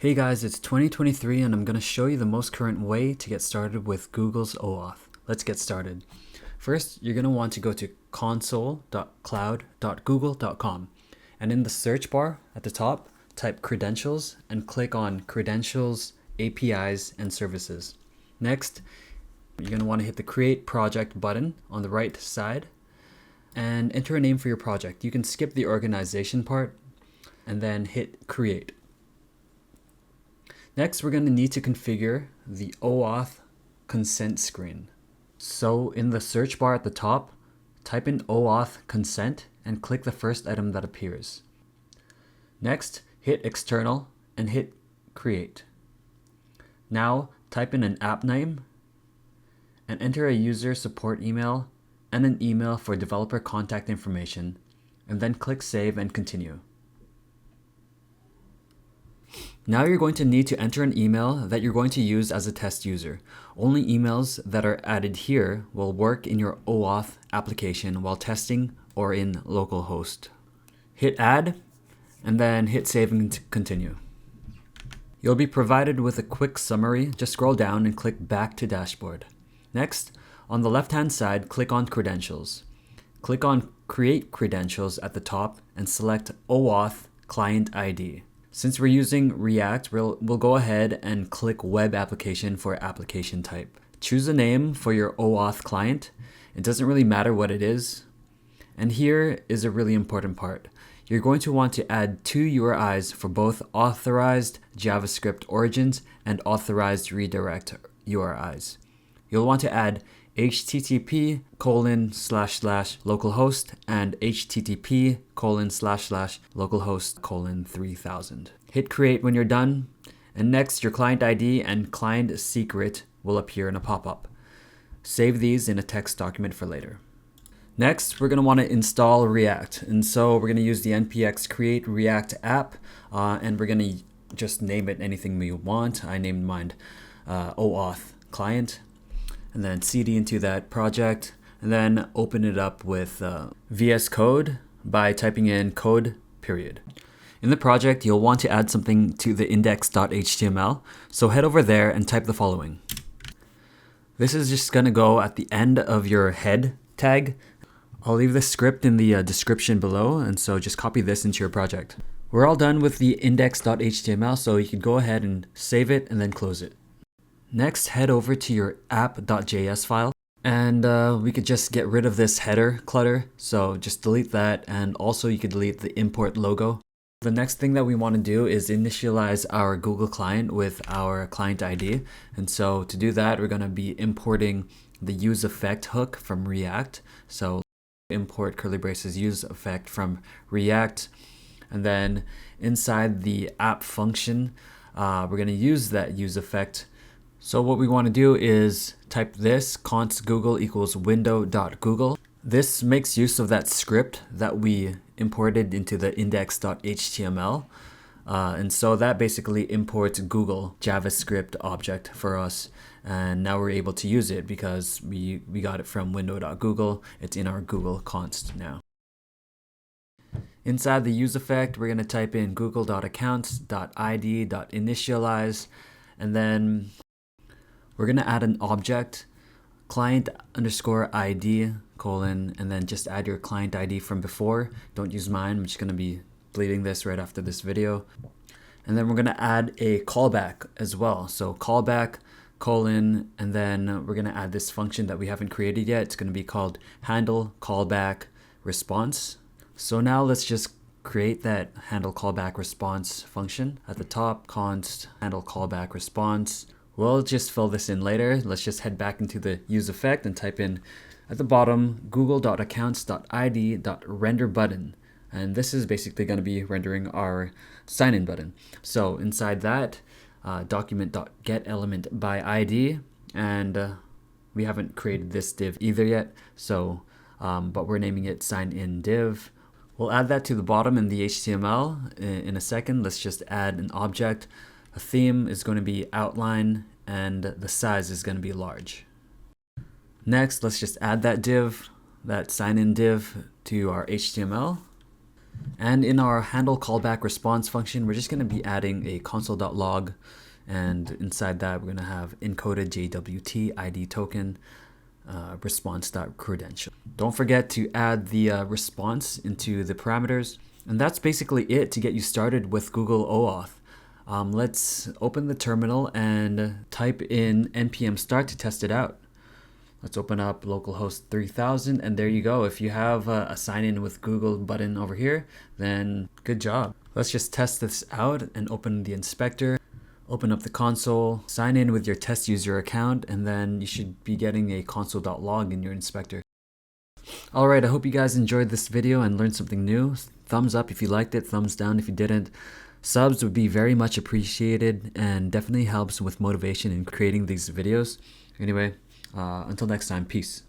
Hey guys, it's 2023 and I'm going to show you the most current way to get started with Google's OAuth. Let's get started. First, you're going to want to go to console.cloud.google.com and in the search bar at the top, type credentials and click on Credentials, APIs, and Services. Next, you're going to want to hit the Create Project button on the right side and enter a name for your project. You can skip the organization part and then hit Create. Next, we're going to need to configure the OAuth consent screen. So in the search bar at the top, type in OAuth consent and click the first item that appears. Next, hit external and hit create. Now type in an app name and enter a user support email and an email for developer contact information, and then click save and continue. Now you're going to need to enter an email that you're going to use as a test user. Only emails that are added here will work in your OAuth application while testing or in localhost. Hit add and then hit save and continue. You'll be provided with a quick summary. Just scroll down and click back to dashboard. Next, on the left-hand side, click on credentials. Click on create credentials at the top and select OAuth client ID. Since we're using React, we'll go ahead and click Web Application for application type. Choose a name for your OAuth client. It doesn't really matter what it is. And here is a really important part. You're going to want to add two URIs for both authorized JavaScript origins and authorized redirect URIs. You'll want to add http://localhost and http://localhost:3000. Hit create when you're done, and next your client ID and client secret will appear in a pop-up. Save these in a text document for later. Next, we're going to want to install React, and so we're going to use the npx create react app, and we're going to just name it anything we want. I named mine OAuth client. And then cd into that project, and then open it up with VS Code by typing in code period. In the project, you'll want to add something to the index.html, so head over there and type the following. This is just going to go at the end of your head tag. I'll leave the script in the description below, and so just copy this into your project. We're all done with the index.html, so you can go ahead and save it and then close it. Next, head over to your app.js file, and we could just get rid of this header clutter. So just delete that, and also you could delete the import logo. The next thing that we want to do is initialize our Google client with our client ID. And so to do that, we're going to be importing the useEffect hook from React. So import curly braces useEffect from React, and then inside the app function, we're going to use that useEffect. So what we want to do is type this const google equals window.google. This makes use of that script that we imported into the index.html. And so that basically imports Google JavaScript object for us. And now we're able to use it because we got it from window.google. It's in our Google const now. Inside the useEffect, we're going to type in google.accounts.id.initialize, and then we're going to add an object, client underscore ID, colon, and then just add your client ID from before. Don't use mine. I'm just going to be deleting this right after this video. And then we're going to add a callback as well. So callback, colon, and then we're going to add this function that we haven't created yet. It's going to be called handle callback response. So now let's just create that handle callback response function. At the top, const handle callback response. We'll just fill this in later. Let's just head back into the useEffect and type in at the bottom google.accounts.id.render button. And this is basically going to be rendering our sign-in button. So inside that, document.getElementById, and we haven't created this div either yet, so but we're naming it sign-in div. We'll add that to the bottom in the HTML in a second. Let's just add an object. A theme is going to be outline, and the size is going to be large. Next, let's just add that div, that sign-in div, to our HTML. And in our handle callback response function, we're just going to be adding a console.log, and inside that we're going to have encoded JWT ID token response.credential. Don't forget to add the response into the parameters, and that's basically it to get you started with Google OAuth. Let's open the terminal and type in npm start to test it out. Let's open up localhost 3000, and there you go. If you have a sign in with Google button over here, then good job. Let's just test this out and open the inspector. Open up the console, sign in with your test user account, and then you should be getting a console.log in your inspector. Alright, I hope you guys enjoyed this video and learned something new. Thumbs up if you liked it, thumbs down if you didn't. Subs would be very much appreciated and definitely helps with motivation in creating these videos. Anyway, until next time, peace.